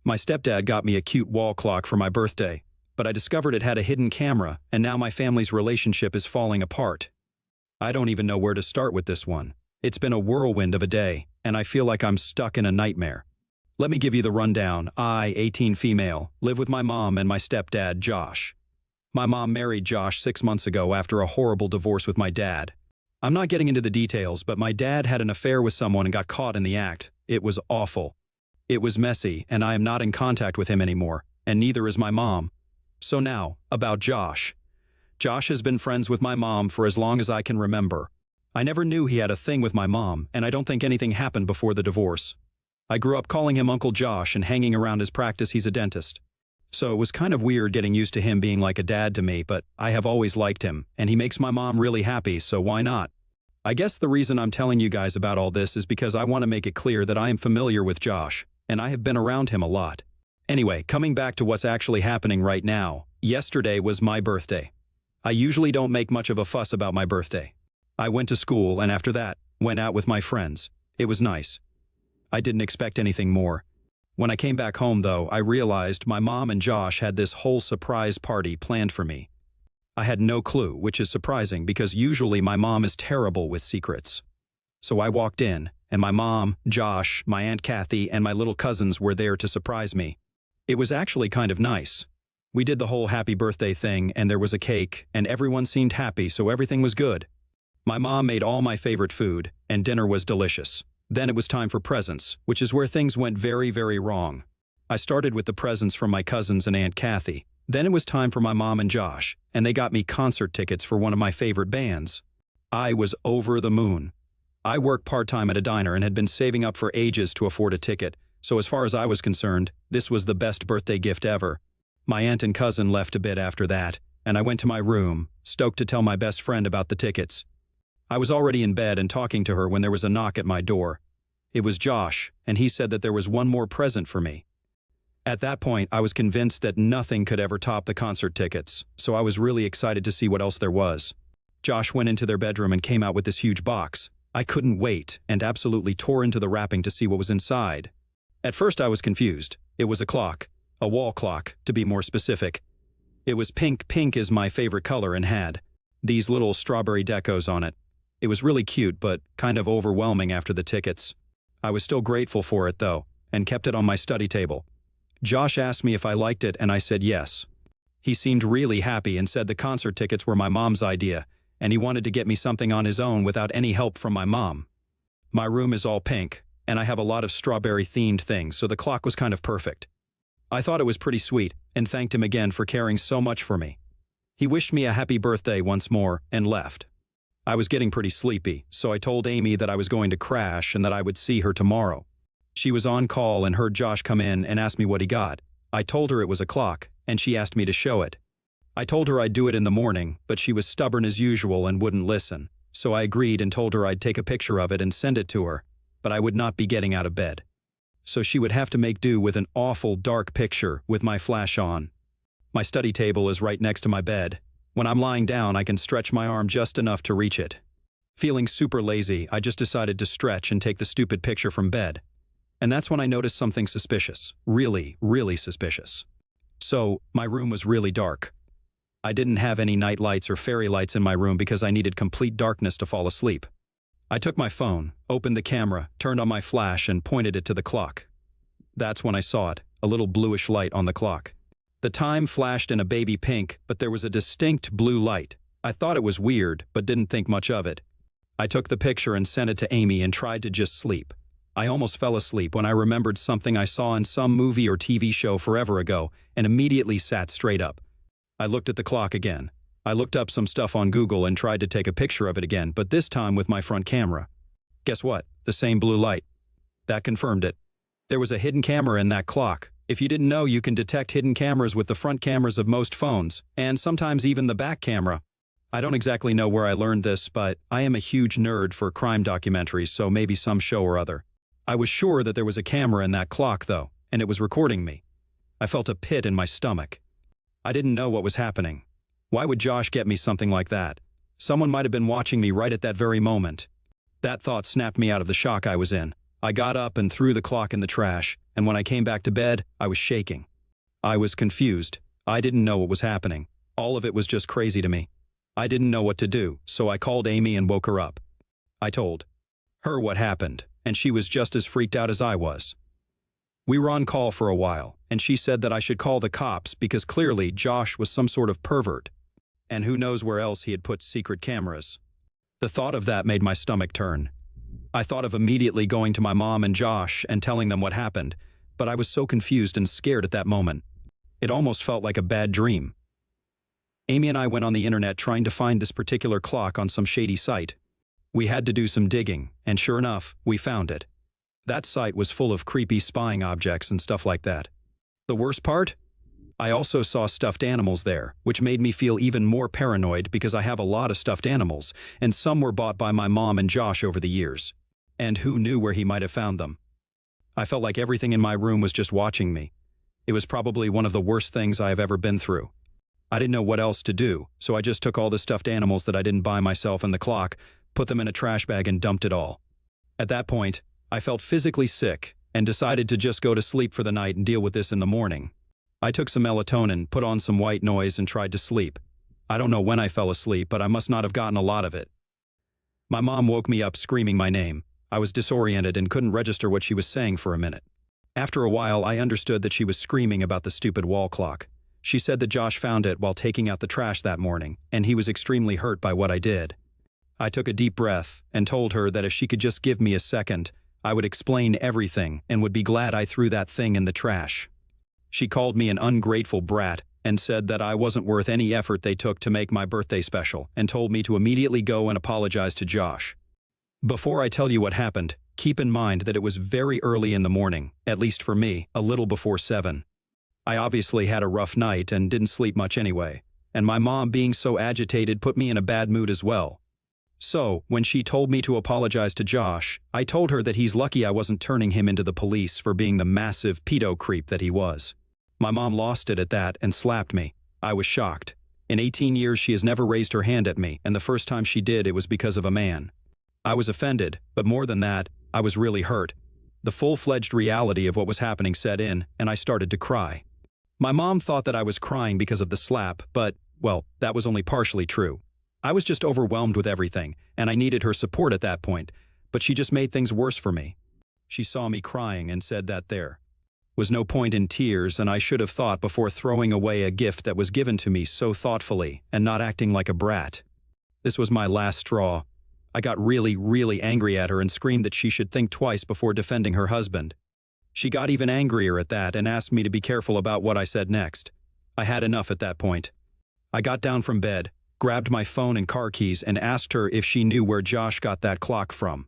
My stepdad got me a cute wall clock for my birthday, but I discovered it had a hidden camera, and now my family's relationship is falling apart. I don't even know where to start with this one. It's been a whirlwind of a day, and I feel like I'm stuck in a nightmare. Let me give you the rundown. I, 18 female, live with my mom and my stepdad, Josh. My mom married Josh 6 months ago after a horrible divorce with my dad. I'm not getting into the details, but my dad had an affair with someone and got caught in the act. It was awful. It was messy, and I am not in contact with him anymore, and neither is my mom. So now, about Josh. Josh has been friends with my mom for as long as I can remember. I never knew he had a thing with my mom, and I don't think anything happened before the divorce. I grew up calling him Uncle Josh and hanging around his practice. He's a dentist. So it was kind of weird getting used to him being like a dad to me, but I have always liked him, and he makes my mom really happy, so why not? I guess the reason I'm telling you guys about all this is because I want to make it clear that I am familiar with Josh, and I have been around him a lot. Anyway, coming back to what's actually happening right now, yesterday was my birthday. I usually don't make much of a fuss about my birthday. I went to school, and after that, went out with my friends. It was nice. I didn't expect anything more. When I came back home, though, I realized my mom and Josh had this whole surprise party planned for me. I had no clue, which is surprising because usually my mom is terrible with secrets. So I walked in, and my mom, Josh, my Aunt Kathy, and my little cousins were there to surprise me. It was actually kind of nice. We did the whole happy birthday thing, and there was a cake, and everyone seemed happy, so everything was good. My mom made all my favorite food, and dinner was delicious. Then it was time for presents, which is where things went very, very wrong. I started with the presents from my cousins and Aunt Kathy. Then it was time for my mom and Josh, and they got me concert tickets for one of my favorite bands. I was over the moon. I work part-time at a diner and had been saving up for ages to afford a ticket, so as far as I was concerned, this was the best birthday gift ever. My aunt and cousin left a bit after that, and I went to my room, stoked to tell my best friend about the tickets. I was already in bed and talking to her when there was a knock at my door. It was Josh, and he said that there was one more present for me. At that point, I was convinced that nothing could ever top the concert tickets, so I was really excited to see what else there was. Josh went into their bedroom and came out with this huge box. I couldn't wait and absolutely tore into the wrapping to see what was inside. At first I was confused. It was a clock. A wall clock, to be more specific. It was pink. Pink is my favorite color and had these little strawberry decos on it. It was really cute, but kind of overwhelming after the tickets. I was still grateful for it, though, and kept it on my study table. Josh asked me if I liked it, and I said yes. He seemed really happy and said the concert tickets were my mom's idea, and he wanted to get me something on his own without any help from my mom. My room is all pink, and I have a lot of strawberry-themed things, so the clock was kind of perfect. I thought it was pretty sweet, and thanked him again for caring so much for me. He wished me a happy birthday once more, and left. I was getting pretty sleepy, so I told Amy that I was going to crash and that I would see her tomorrow. She was on call and heard Josh come in and asked me what he got. I told her it was a clock, and she asked me to show it. I told her I'd do it in the morning, but she was stubborn as usual and wouldn't listen, so I agreed and told her I'd take a picture of it and send it to her, but I would not be getting out of bed. So she would have to make do with an awful dark picture with my flash on. My study table is right next to my bed. When I'm lying down, I can stretch my arm just enough to reach it. Feeling super lazy, I just decided to stretch and take the stupid picture from bed. And that's when I noticed something suspicious. Really, really suspicious. So, my room was really dark. I didn't have any night lights or fairy lights in my room because I needed complete darkness to fall asleep. I took my phone, opened the camera, turned on my flash, and pointed it to the clock. That's when I saw it, a little bluish light on the clock. The time flashed in a baby pink, but there was a distinct blue light. I thought it was weird, but didn't think much of it. I took the picture and sent it to Amy and tried to just sleep. I almost fell asleep when I remembered something I saw in some movie or TV show forever ago and immediately sat straight up. I looked at the clock again. I looked up some stuff on Google and tried to take a picture of it again, but this time with my front camera. Guess what? The same blue light. That confirmed it. There was a hidden camera in that clock. If you didn't know, you can detect hidden cameras with the front cameras of most phones, and sometimes even the back camera. I don't exactly know where I learned this, but I am a huge nerd for crime documentaries, so maybe some show or other. I was sure that there was a camera in that clock, though, and it was recording me. I felt a pit in my stomach. I didn't know what was happening. Why would Josh get me something like that? Someone might have been watching me right at that very moment. That thought snapped me out of the shock I was in. I got up and threw the clock in the trash, and when I came back to bed, I was shaking. I was confused. I didn't know what was happening. All of it was just crazy to me. I didn't know what to do, so I called Amy and woke her up. I told her what happened, and she was just as freaked out as I was. We were on call for a while, and she said that I should call the cops because clearly Josh was some sort of pervert. And who knows where else he had put secret cameras. The thought of that made my stomach turn. I thought of immediately going to my mom and Josh and telling them what happened, but I was so confused and scared at that moment. It almost felt like a bad dream. Amy and I went on the internet trying to find this particular clock on some shady site. We had to do some digging, and sure enough, we found it. That site was full of creepy spying objects and stuff like that. The worst part? I also saw stuffed animals there, which made me feel even more paranoid because I have a lot of stuffed animals, and some were bought by my mom and Josh over the years. And who knew where he might have found them? I felt like everything in my room was just watching me. It was probably one of the worst things I have ever been through. I didn't know what else to do, so I just took all the stuffed animals that I didn't buy myself and the clock, put them in a trash bag and dumped it all. At that point, I felt physically sick and decided to just go to sleep for the night and deal with this in the morning. I took some melatonin, put on some white noise, and tried to sleep. I don't know when I fell asleep, but I must not have gotten a lot of it. My mom woke me up screaming my name. I was disoriented and couldn't register what she was saying for a minute. After a while, I understood that she was screaming about the stupid wall clock. She said that Josh found it while taking out the trash that morning, and he was extremely hurt by what I did. I took a deep breath and told her that if she could just give me a second, I would explain everything and would be glad I threw that thing in the trash. She called me an ungrateful brat and said that I wasn't worth any effort they took to make my birthday special and told me to immediately go and apologize to Josh. Before I tell you what happened, keep in mind that it was very early in the morning, at least for me, a little before 7. I obviously had a rough night and didn't sleep much anyway, and my mom being so agitated put me in a bad mood as well. So, when she told me to apologize to Josh, I told her that he's lucky I wasn't turning him into the police for being the massive pedo creep that he was. My mom lost it at that and slapped me. I was shocked. In 18 years she has never raised her hand at me, and the first time she did it was because of a man. I was offended, but more than that, I was really hurt. The full-fledged reality of what was happening set in, and I started to cry. My mom thought that I was crying because of the slap, but, well, that was only partially true. I was just overwhelmed with everything, and I needed her support at that point, but she just made things worse for me. She saw me crying and said that there was no point in tears, and I should have thought before throwing away a gift that was given to me so thoughtfully and not acting like a brat. This was my last straw. I got really angry at her and screamed that she should think twice before defending her husband. She got even angrier at that and asked me to be careful about what I said next. I had enough at that point. I got down from bed, grabbed my phone and car keys, and asked her if she knew where Josh got that clock from.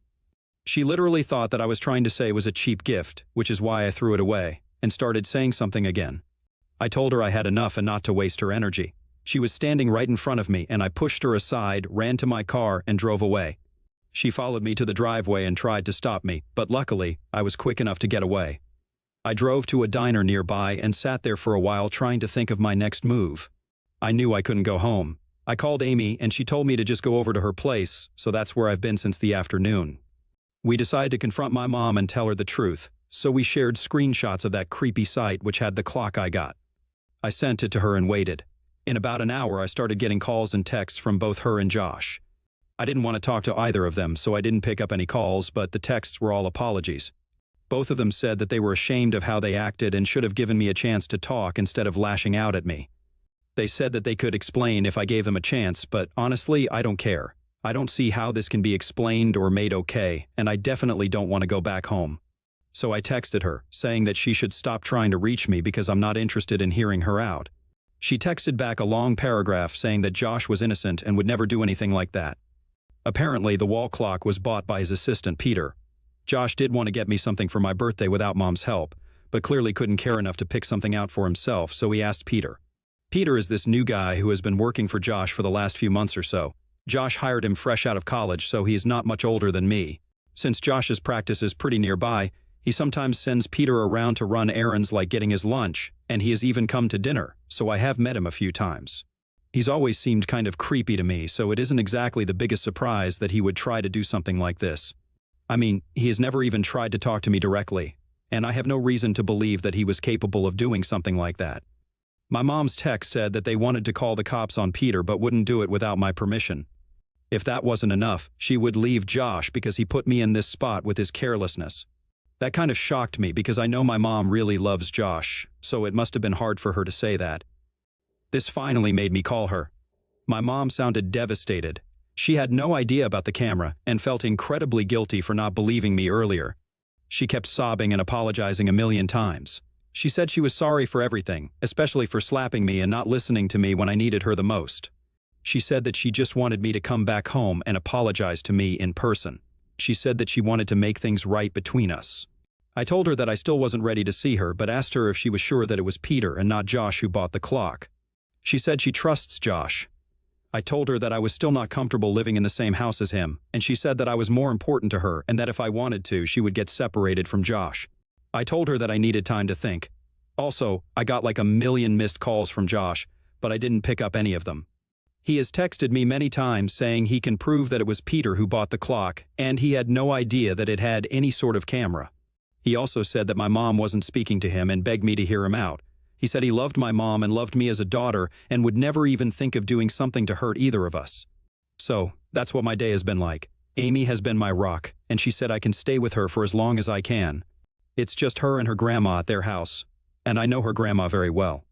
She literally thought that I was trying to say it was a cheap gift, which is why I threw it away, and started saying something again. I told her I had enough and not to waste her energy. She was standing right in front of me, and I pushed her aside, ran to my car, and drove away. She followed me to the driveway and tried to stop me, but luckily, I was quick enough to get away. I drove to a diner nearby and sat there for a while trying to think of my next move. I knew I couldn't go home. I called Amy, and she told me to just go over to her place, so that's where I've been since the afternoon. We decided to confront my mom and tell her the truth, so we shared screenshots of that creepy site which had the clock I got. I sent it to her and waited. In about an hour, I started getting calls and texts from both her and Josh. I didn't want to talk to either of them, so I didn't pick up any calls, but the texts were all apologies. Both of them said that they were ashamed of how they acted and should have given me a chance to talk instead of lashing out at me. They said that they could explain if I gave them a chance, but honestly, I don't care. I don't see how this can be explained or made okay, and I definitely don't want to go back home. So I texted her, saying that she should stop trying to reach me because I'm not interested in hearing her out. She texted back a long paragraph saying that Josh was innocent and would never do anything like that. Apparently, the wall clock was bought by his assistant, Peter. Josh did want to get me something for my birthday without Mom's help, but clearly couldn't care enough to pick something out for himself, so he asked Peter. Peter is this new guy who has been working for Josh for the last few months or so. Josh hired him fresh out of college, so he is not much older than me. Since Josh's practice is pretty nearby, he sometimes sends Peter around to run errands like getting his lunch, and he has even come to dinner, so I have met him a few times. He's always seemed kind of creepy to me, so it isn't exactly the biggest surprise that he would try to do something like this. I mean, he has never even tried to talk to me directly, and I have no reason to believe that he was capable of doing something like that. My mom's text said that they wanted to call the cops on Peter but wouldn't do it without my permission. If that wasn't enough, she would leave Josh because he put me in this spot with his carelessness. That kind of shocked me because I know my mom really loves Josh, so it must have been hard for her to say that. This finally made me call her. My mom sounded devastated. She had no idea about the camera and felt incredibly guilty for not believing me earlier. She kept sobbing and apologizing a million times. She said she was sorry for everything, especially for slapping me and not listening to me when I needed her the most. She said that she just wanted me to come back home and apologize to me in person. She said that she wanted to make things right between us. I told her that I still wasn't ready to see her, but asked her if she was sure that it was Peter and not Josh who bought the clock. She said she trusts Josh. I told her that I was still not comfortable living in the same house as him, and she said that I was more important to her and that if I wanted to, she would get separated from Josh. I told her that I needed time to think. Also, I got like a million missed calls from Josh, but I didn't pick up any of them. He has texted me many times saying he can prove that it was Peter who bought the clock, and he had no idea that it had any sort of camera. He also said that my mom wasn't speaking to him and begged me to hear him out. He said he loved my mom and loved me as a daughter and would never even think of doing something to hurt either of us. So, that's what my day has been like. Amy has been my rock, and she said I can stay with her for as long as I can. It's just her and her grandma at their house, and I know her grandma very well.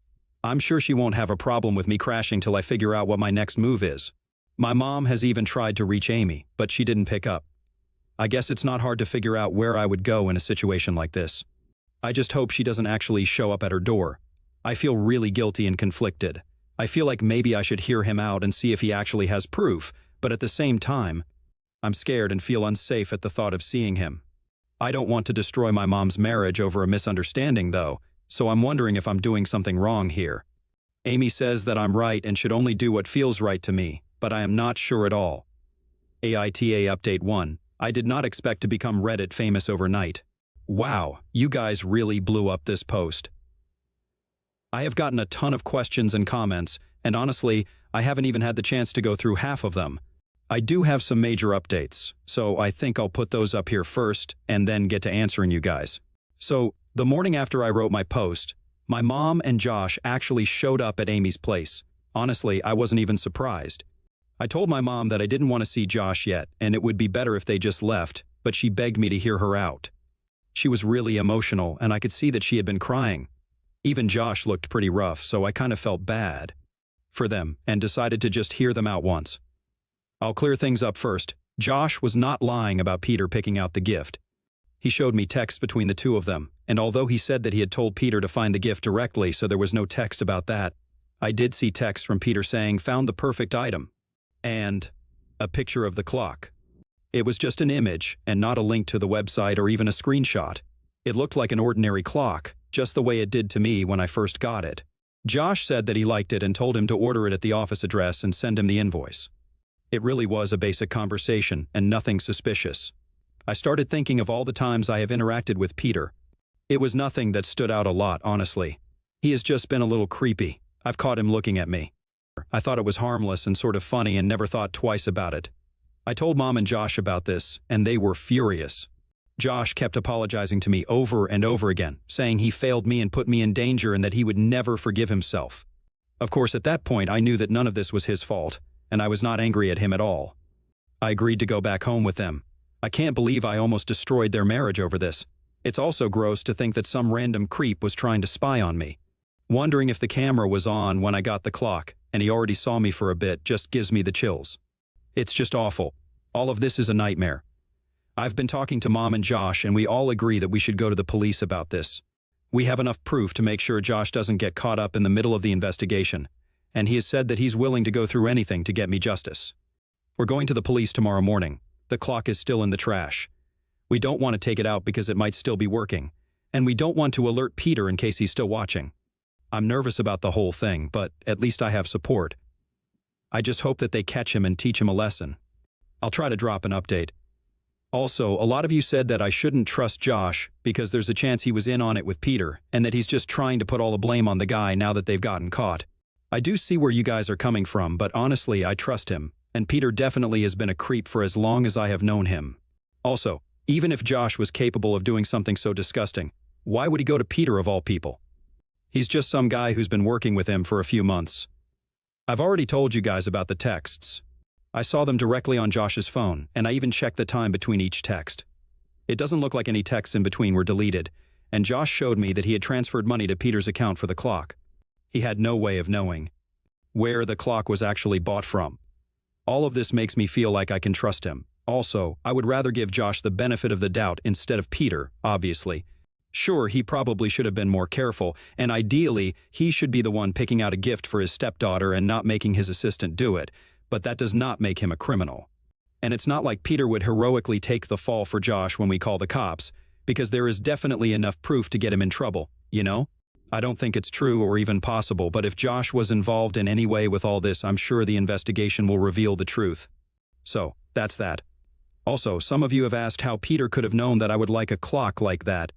I'm sure she won't have a problem with me crashing till I figure out what my next move is. My mom has even tried to reach Amy, but she didn't pick up. I guess it's not hard to figure out where I would go in a situation like this. I just hope she doesn't actually show up at her door. I feel really guilty and conflicted. I feel like maybe I should hear him out and see if he actually has proof, but at the same time, I'm scared and feel unsafe at the thought of seeing him. I don't want to destroy my mom's marriage over a misunderstanding, though, so I'm wondering if I'm doing something wrong here. Amy says that I'm right and should only do what feels right to me, but I am not sure at all. AITA Update 1. I did not expect to become Reddit famous overnight. Wow, you guys really blew up this post. I have gotten a ton of questions and comments, and honestly, I haven't even had the chance to go through half of them. I do have some major updates, so I think I'll put those up here first and then get to answering you guys. So, the morning after I wrote my post, my mom and Josh actually showed up at Amy's place. Honestly, I wasn't even surprised. I told my mom that I didn't want to see Josh yet, and it would be better if they just left, but she begged me to hear her out. She was really emotional, and I could see that she had been crying. Even Josh looked pretty rough, so I kind of felt bad for them and decided to just hear them out once. I'll clear things up first. Josh was not lying about Peter picking out the gift. He showed me texts between the two of them, and although he said that he had told Peter to find the gift directly, so there was no text about that, I did see texts from Peter saying, "Found the perfect item," and a picture of the clock. It was just an image and not a link to the website or even a screenshot. It looked like an ordinary clock, just the way it did to me when I first got it. Josh said that he liked it and told him to order it at the office address and send him the invoice. It really was a basic conversation and nothing suspicious. I started thinking of all the times I have interacted with Peter. It was nothing that stood out a lot, honestly. He has just been a little creepy. I've caught him looking at me. I thought it was harmless and sort of funny and never thought twice about it. I told Mom and Josh about this, and they were furious. Josh kept apologizing to me over and over again, saying he failed me and put me in danger and that he would never forgive himself. Of course, at that point, I knew that none of this was his fault, and I was not angry at him at all. I agreed to go back home with them. I can't believe I almost destroyed their marriage over this. It's also gross to think that some random creep was trying to spy on me. Wondering if the camera was on when I got the clock, and he already saw me for a bit, just gives me the chills. It's just awful. All of this is a nightmare. I've been talking to Mom and Josh, and we all agree that we should go to the police about this. We have enough proof to make sure Josh doesn't get caught up in the middle of the investigation, and he has said that he's willing to go through anything to get me justice. We're going to the police tomorrow morning. The clock is still in the trash. We don't want to take it out because it might still be working, and we don't want to alert Peter in case he's still watching. I'm nervous about the whole thing, but at least I have support. I just hope that they catch him and teach him a lesson. I'll try to drop an update. Also, a lot of you said that I shouldn't trust Josh because there's a chance he was in on it with Peter and that he's just trying to put all the blame on the guy now that they've gotten caught. I do see where you guys are coming from, but honestly, I trust him, and Peter definitely has been a creep for as long as I have known him. Also, Even if Josh was capable of doing something so disgusting, why would he go to Peter of all people? He's just some guy who's been working with him for a few months. I've already told you guys about the texts. I saw them directly on Josh's phone, and I even checked the time between each text. It doesn't look like any texts in between were deleted, and Josh showed me that he had transferred money to Peter's account for the clock. He had no way of knowing where the clock was actually bought from. All of this makes me feel like I can trust him. Also, I would rather give Josh the benefit of the doubt instead of Peter, obviously. Sure, he probably should have been more careful, and ideally, he should be the one picking out a gift for his stepdaughter and not making his assistant do it, but that does not make him a criminal. And it's not like Peter would heroically take the fall for Josh when we call the cops, because there is definitely enough proof to get him in trouble, you know? I don't think it's true or even possible, but if Josh was involved in any way with all this, I'm sure the investigation will reveal the truth. So, that's that. Also, some of you have asked how Peter could have known that I would like a clock like that.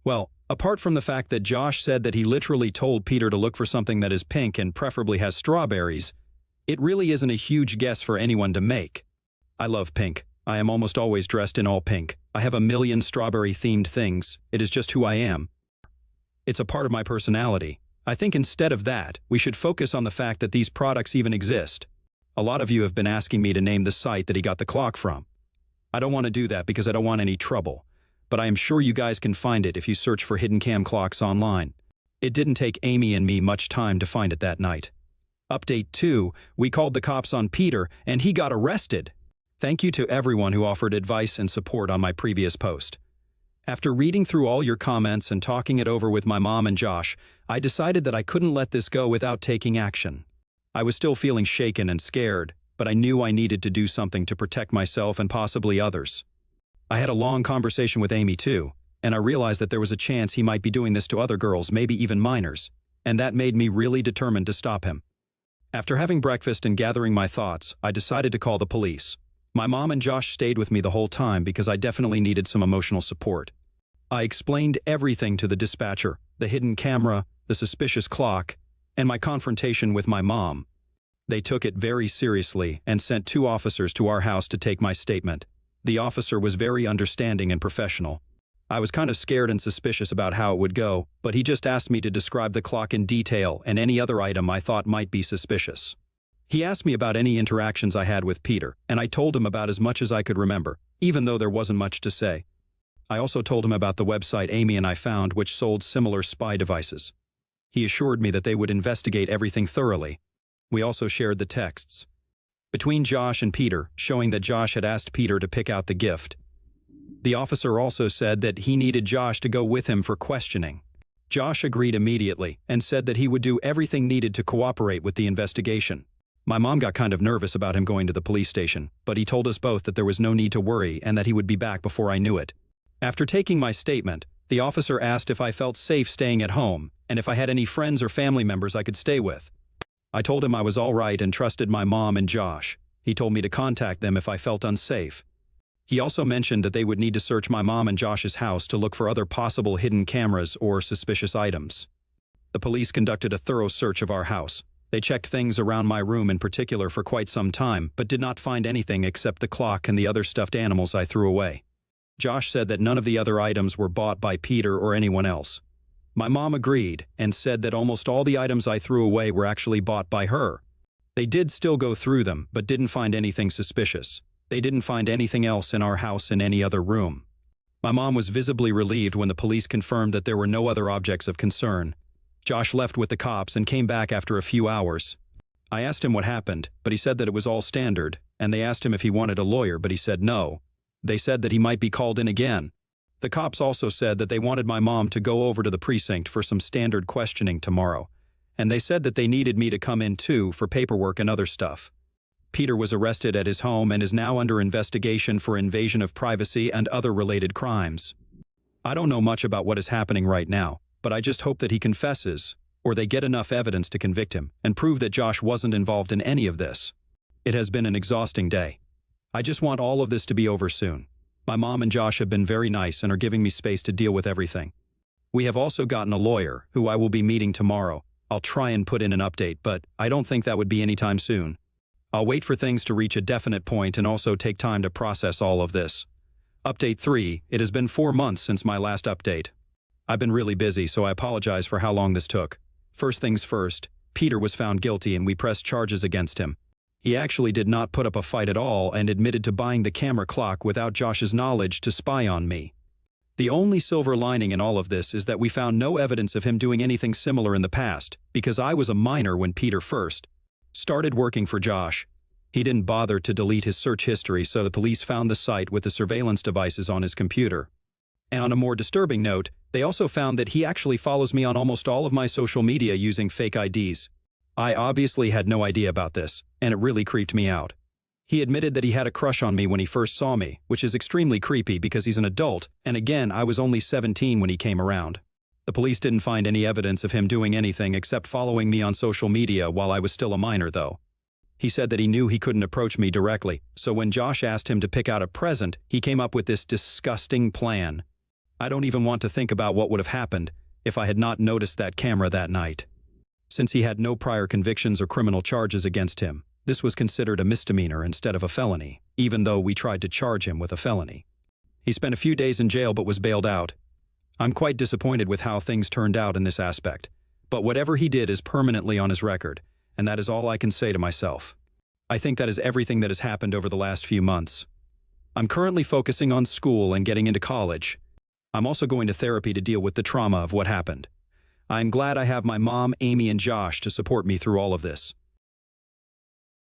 Well, apart from the fact that Josh said that he literally told Peter to look for something that is pink and preferably has strawberries, it really isn't a huge guess for anyone to make. I love pink. I am almost always dressed in all pink. I have a million strawberry-themed things. It is just who I am. It's a part of my personality. I think instead of that, we should focus on the fact that these products even exist. A lot of you have been asking me to name the site that he got the clock from. I don't want to do that because I don't want any trouble, but I am sure you guys can find it if you search for hidden cam clocks online. It didn't take Amy and me much time to find it that night. Update 2, we called the cops on Peter and he got arrested. Thank you to everyone who offered advice and support on my previous post. After reading through all your comments and talking it over with my mom and Josh, I decided that I couldn't let this go without taking action. I was still feeling shaken and scared, but I knew I needed to do something to protect myself and possibly others. I had a long conversation with Amy too, and I realized that there was a chance he might be doing this to other girls, maybe even minors, and that made me really determined to stop him. After having breakfast and gathering my thoughts, I decided to call the police. My mom and Josh stayed with me the whole time because I definitely needed some emotional support. I explained everything to the dispatcher, the hidden camera, the suspicious clock, and my confrontation with my mom. They took it very seriously and sent 2 officers to our house to take my statement. The officer was very understanding and professional. I was kind of scared and suspicious about how it would go, but he just asked me to describe the clock in detail and any other item I thought might be suspicious. He asked me about any interactions I had with Peter, and I told him about as much as I could remember, even though there wasn't much to say. I also told him about the website Amy and I found which sold similar spy devices. He assured me that they would investigate everything thoroughly. We also shared the texts between Josh and Peter, showing that Josh had asked Peter to pick out the gift. The officer also said that he needed Josh to go with him for questioning. Josh agreed immediately and said that he would do everything needed to cooperate with the investigation. My mom got kind of nervous about him going to the police station, but he told us both that there was no need to worry and that he would be back before I knew it. After taking my statement, the officer asked if I felt safe staying at home and if I had any friends or family members I could stay with. I told him I was all right and trusted my mom and Josh. He told me to contact them if I felt unsafe. He also mentioned that they would need to search my mom and Josh's house to look for other possible hidden cameras or suspicious items. The police conducted a thorough search of our house. They checked things around my room in particular for quite some time, but did not find anything except the clock and the other stuffed animals I threw away. Josh said that none of the other items were bought by Peter or anyone else. My mom agreed and said that almost all the items I threw away were actually bought by her. They did still go through them, but didn't find anything suspicious. They didn't find anything else in our house in any other room. My mom was visibly relieved when the police confirmed that there were no other objects of concern. Josh left with the cops and came back after a few hours. I asked him what happened, but he said that it was all standard, and they asked him if he wanted a lawyer, but he said no. They said that he might be called in again. The cops also said that they wanted my mom to go over to the precinct for some standard questioning tomorrow, and they said that they needed me to come in too for paperwork and other stuff. Peter was arrested at his home and is now under investigation for invasion of privacy and other related crimes. I don't know much about what is happening right now, but I just hope that he confesses, or they get enough evidence to convict him and prove that Josh wasn't involved in any of this. It has been an exhausting day. I just want all of this to be over soon. My mom and Josh have been very nice and are giving me space to deal with everything. We have also gotten a lawyer, who I will be meeting tomorrow. I'll try and put in an update, but I don't think that would be anytime soon. I'll wait for things to reach a definite point and also take time to process all of this. Update 3. It has been 4 months since my last update. I've been really busy, so I apologize for how long this took. First things first, Peter was found guilty and we pressed charges against him. He actually did not put up a fight at all and admitted to buying the camera clock without Josh's knowledge to spy on me. The only silver lining in all of this is that we found no evidence of him doing anything similar in the past, because I was a minor when Peter first started working for Josh. He didn't bother to delete his search history, so the police found the site with the surveillance devices on his computer. And on a more disturbing note, they also found that he actually follows me on almost all of my social media using fake IDs. I obviously had no idea about this, and it really creeped me out. He admitted that he had a crush on me when he first saw me, which is extremely creepy because he's an adult, and again, I was only 17 when he came around. The police didn't find any evidence of him doing anything except following me on social media while I was still a minor, though. He said that he knew he couldn't approach me directly, so when Josh asked him to pick out a present, he came up with this disgusting plan. I don't even want to think about what would have happened if I had not noticed that camera that night. Since he had no prior convictions or criminal charges against him, this was considered a misdemeanor instead of a felony, even though we tried to charge him with a felony. He spent a few days in jail but was bailed out. I'm quite disappointed with how things turned out in this aspect, but whatever he did is permanently on his record, and that is all I can say to myself. I think that is everything that has happened over the last few months. I'm currently focusing on school and getting into college. I'm also going to therapy to deal with the trauma of what happened. I'm glad I have my mom, Amy, and Josh to support me through all of this.